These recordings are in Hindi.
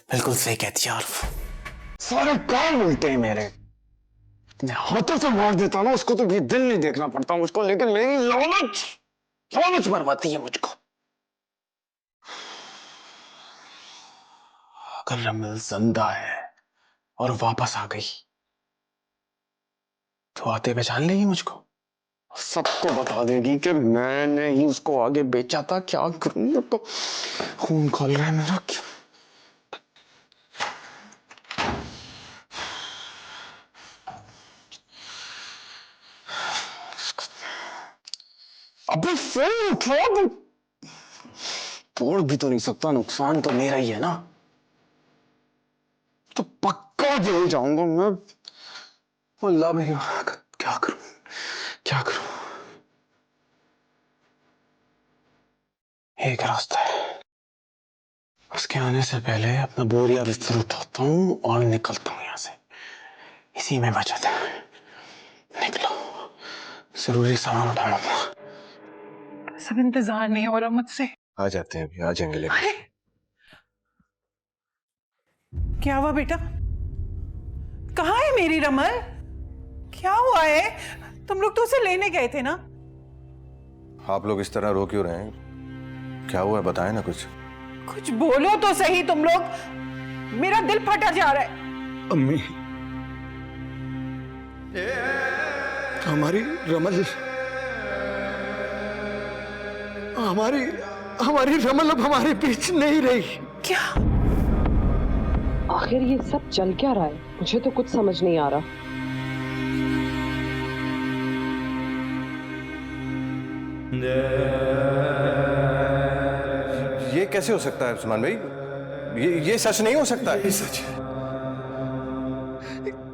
बिल्कुल सही कहती है आरफ, सारे काम उल्टे हैं मेरे। मैं हाथों से मार देता ना उसको तो भी दिल नहीं देखना पड़ता मुझको, लेकिन मेरी लालच बर्बादी है मुझको। अगर रमल जिंदा है और वापस आ गई तो आते पहचान लेगी मुझको, सबको बता देगी कि मैंने ही उसको आगे बेचा था। क्या करूं, तो खून खोल रहा है मेरा। अबे फोन उठा, तोड़ भी तो नहीं सकता, नुकसान तो मेरा ही है ना। तो पक्का जेल जाऊंगा मैं। अल्लाह मेरी, क्या करूं क्या करूं। एक रास्ता है, उसके आने से पहले अपना बोरिया बिस्तर उठाता हूँ और निकलता हूँ यहाँ से। इसी में बचत है। निकलो, जरूरी सामान उठाना पड़ा। सब इंतजार नहीं हो रहा मुझसे। आ जाते हैं अभी, आ जाएंगे लेकिन। क्या हुआ बेटा? कहाँ है मेरी रमल? क्या हुआ है? तुम लोग तो उसे लेने गए थे ना? आप लोग इस तरह रो क्यों रहे हैं? क्या हुआ है, बताएं ना कुछ। कुछ बोलो तो सही तुम लोग, मेरा दिल फटा जा रहा है। अम्मी, हमारी रमल, हमारी रमल अब हमारे बीच नहीं रही। क्या? आखिर ये सब चल क्या रहा है? मुझे तो कुछ समझ नहीं आ रहा। ये कैसे हो सकता है उस्मान भाई? ये सच नहीं हो सकता। यही सच है,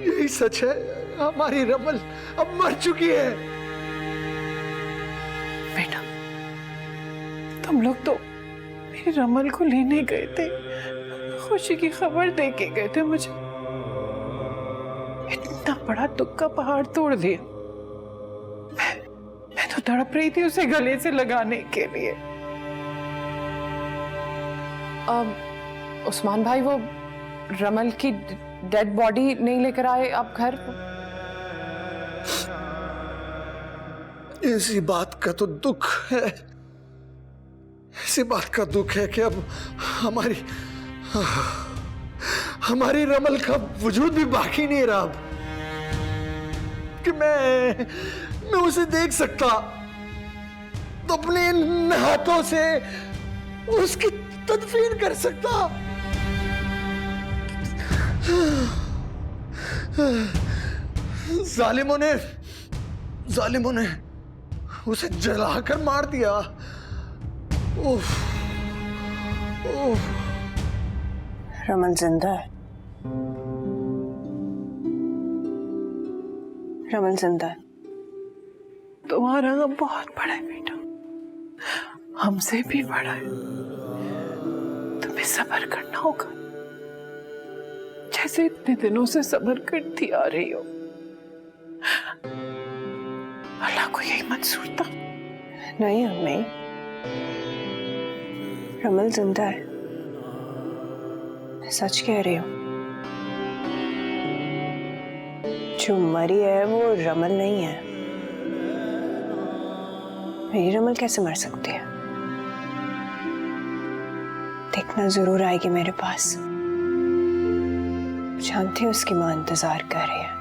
यही सच है। हमारी रमल अब मर चुकी है। बेटा, तुम लोग तो मेरी रमल को लेने गए थे, खुशी की खबर दे के गए थे मुझे। इतना बड़ा दुख का पहाड़ तोड़ दिया। मैं तो तड़प रही थी उसे गले से लगाने के लिए। उस्मान भाई, वो रमल की डेड बॉडी नहीं लेकर आए आप घर? इसी बात का तो दुख है, इसी बात का दुख है कि अब हमारी रमल का वजूद भी बाकी नहीं रहा। कि मैं उसे देख सकता तो अपने इन हाथों से उसकी तदफीन कर सकता। जालिमों ने उसे जलाकर मार दिया। उफ, उफ। रमल जिंदा है, रमल जिंदा है। तुम्हारा गम बहुत बड़ा है बेटा, हमसे भी बड़ा है। तुम्हें सब्र करना होगा, जैसे इतने दिनों से सब्र करती आ रही हो। अल्लाह को यही मंजूर था। नहीं अम्मी, रमल जिंदा है, मैं सच कह रही हूँ। जो मरी है वो रमल नहीं है। मेरी रमल कैसे मर सकती है? देखना जरूर आएगी मेरे पास। जानती हूँ उसकी माँ इंतजार कर रही है।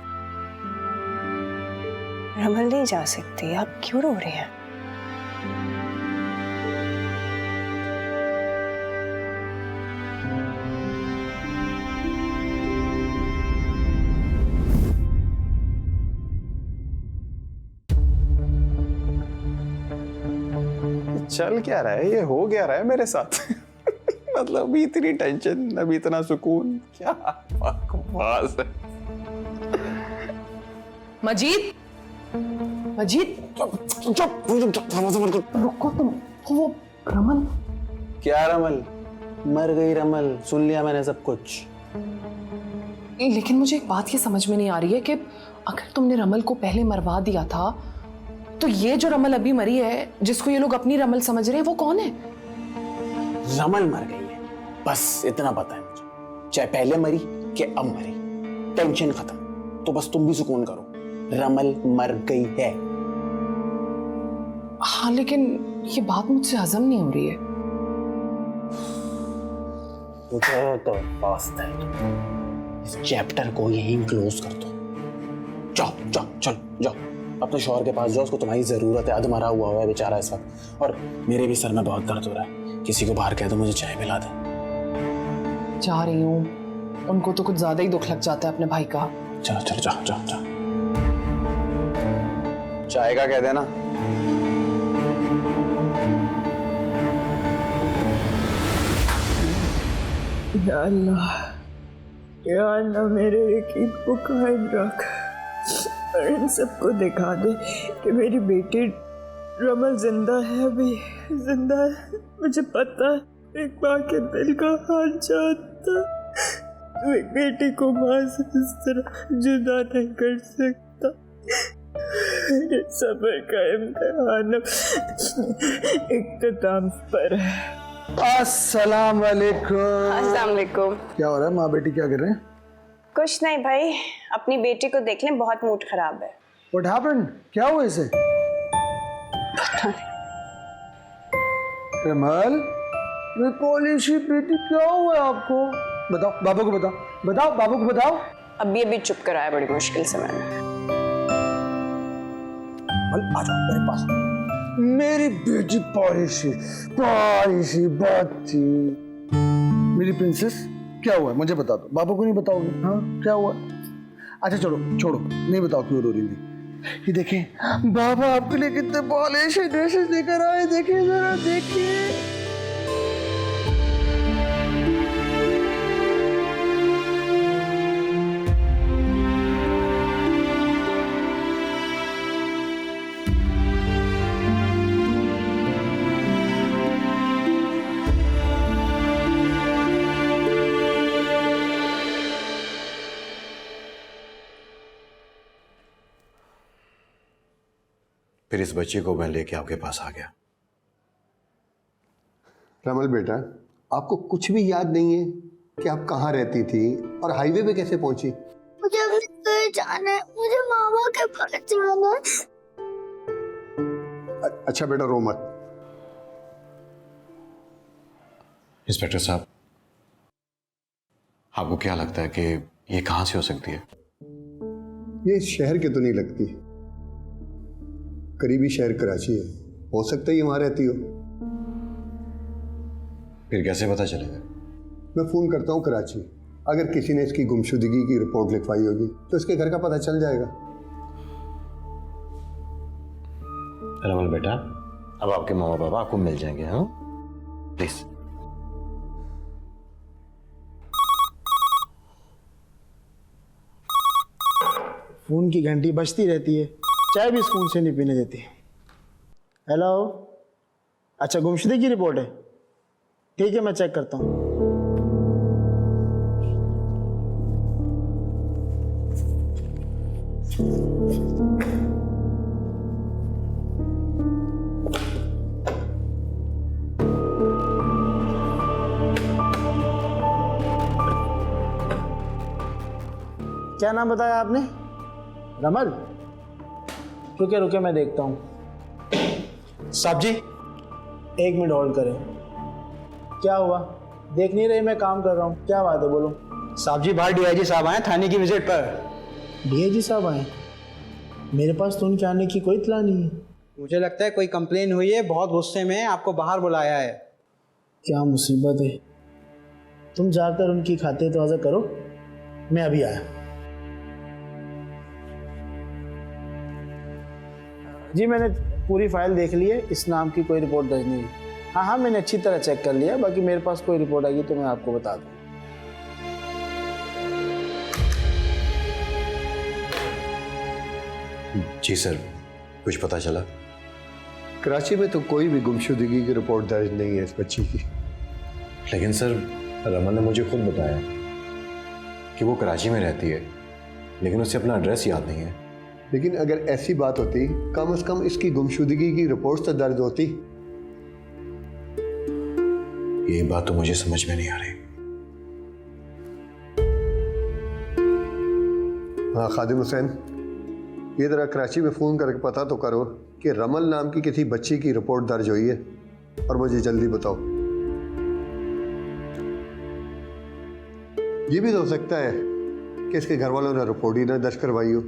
रमल नहीं जा सकती, आप क्यों रो रही हैं? चल क्या रहा है, ये हो क्या रहा है मेरे साथ? मतलब अभी इतनी टेंशन, अभी इतना सुकून, क्या बकवास है। मजीद, मजीद, रुको तुम। वो रमल? क्या रमल? मर गई रमल, सुन लिया मैंने सब कुछ। लेकिन मुझे एक बात ये समझ में नहीं आ रही है कि अगर तुमने रमल को पहले मरवा दिया था, तो ये जो रमल अभी मरी है, जिसको ये लोग अपनी रमल समझ रहे हैं, वो कौन है? रमल मर गई है, बस इतना पता है मुझे। चाहे पहले मरी कि अब मरी, टेंशन खत्म। तो बस तुम भी सुकून करो, रमल मर गई है। हाँ लेकिन ये बात मुझसे हजम नहीं हो रही है। मुझे तो फास्ट है, इस चैप्टर को यहीं क्लोज कर दो। जाओ जाओ चलो जाओ, अपने शौहर के पास जाओ, उसको तुम्हारी जरूरत है, अधमरा हुआ है बेचारा इस वक्त। और मेरे भी सर में बहुत दर्द हो रहा है, किसी को बाहर कह दो मुझे चाय पिला दे। जा रही हूँ, उनको तो कुछ ज्यादा ही दुख लग जाता है अपने भाई का। चलो चलो जाओ जाओ जाओ, चाय का कह देना। या अल्लाह मेरे यकीन को कायम रख और इन सबको दिखा दे कि मेरी बेटी रमल जिंदा है, अभी जिंदा है। मुझे पता है एक माँ के दिल का हाल जानता, तो एक बेटी को माँ से इस तरह जुदा नहीं कर सकता। सब्र कायम कराना इख्तिताम पर है। अस्सलाम वालेकुम। अस्सलाम वालेकुम। क्या हो रहा है, माँ बेटी क्या कर रहे हैं? कुछ नहीं भाई, अपनी बेटी को देख लें, बहुत मूड खराब है। What happened? क्या हुआ इसे? रमल, मेरी पॉलिशी बेटी क्या हुआ है आपको? बताओ बाबू को, बताओ बाबू को बताओ। अभी चुप कराया बड़ी मुश्किल से मैंने। आ जाओ मेरे पास। मेरी बेटी पॉलिशी बच्ची, मेरी प्रिंसेस, क्या हुआ है मुझे बता दो। बाबू को नहीं बताओगे? हाँ क्या हुआ? अच्छा चलो छोड़ो, नहीं बताओ क्यों रो रही थी। ये देखें बाबा आपके लिए कितने पॉलिश ड्रेसेस लेकर आए, देखिए जरा देखिए। फिर इस बच्ची को मैं लेके आपके पास आ गया। रमल बेटा, आपको कुछ भी याद नहीं है कि आप कहाँ रहती थी और हाईवे पे कैसे पहुंची? मुझे अपने घर जाना है, मुझे मामा के पास जाना है। अच्छा बेटा रो मत। इंस्पेक्टर साहब, आपको क्या लगता है कि ये कहां से हो सकती है? ये शहर के तो नहीं लगती, करीबी शहर कराची है, हो सकता है ये वहां रहती हो। फिर कैसे पता चलेगा? मैं फोन करता हूँ कराची, अगर किसी ने इसकी गुमशुदगी की रिपोर्ट लिखवाई होगी तो इसके घर का पता चल जाएगा। रमल बेटा, अब आपके मामा पापा आपको मिल जाएंगे। हाँ प्लीज। फोन की घंटी बजती रहती है, चाय भी इस फोन से नहीं पीने देती। हेलो, अच्छा गुमशुदगी की रिपोर्ट है, ठीक है मैं चेक करता हूँ। क्या नाम बताया आपने? रमल? रुके रुके मैं देखता हूँ। साहब जी, 1 मिनट होल्ड करें। क्या हुआ? देख नहीं रहे मैं काम कर रहा हूँ, क्या बात है बोलो। साहब जी, बाहर डीआईजी साहब आए थाने की विजिट पर। डीआईजी साहब आए? मेरे पास तो उनके आने की कोई इत्तला नहीं है। मुझे लगता है कोई कंप्लेन हुई है, बहुत गुस्से में आपको बाहर बुलाया है। क्या मुसीबत है। तुम जाकर उनकी खातिर तवाज़ा करो, मैं अभी आया। जी मैंने पूरी फाइल देख ली है, इस नाम की कोई रिपोर्ट दर्ज नहीं है। हाँ मैंने अच्छी तरह चेक कर लिया, बाकी मेरे पास कोई रिपोर्ट आएगी तो मैं आपको बता दूँ। जी सर, कुछ पता चला? कराची में तो कोई भी गुमशुदगी की रिपोर्ट दर्ज नहीं है इस बच्ची की। लेकिन सर, रमन ने मुझे खुद बताया कि वो कराची में रहती है, लेकिन उसे अपना एड्रेस याद नहीं है। लेकिन अगर ऐसी बात होती, कम से कम इसकी गुमशुदगी की रिपोर्ट तो दर्ज होती। ये बात तो मुझे समझ में नहीं आ रही। हाँ खादिम हुसैन, ये ज़रा कराची में फ़ोन करके पता तो करो कि रमल नाम की किसी बच्ची की रिपोर्ट दर्ज हुई है और मुझे जल्दी बताओ। ये भी तो हो सकता है कि इसके घर वालों ने रिपोर्ट ही ना दर्ज करवाई हो।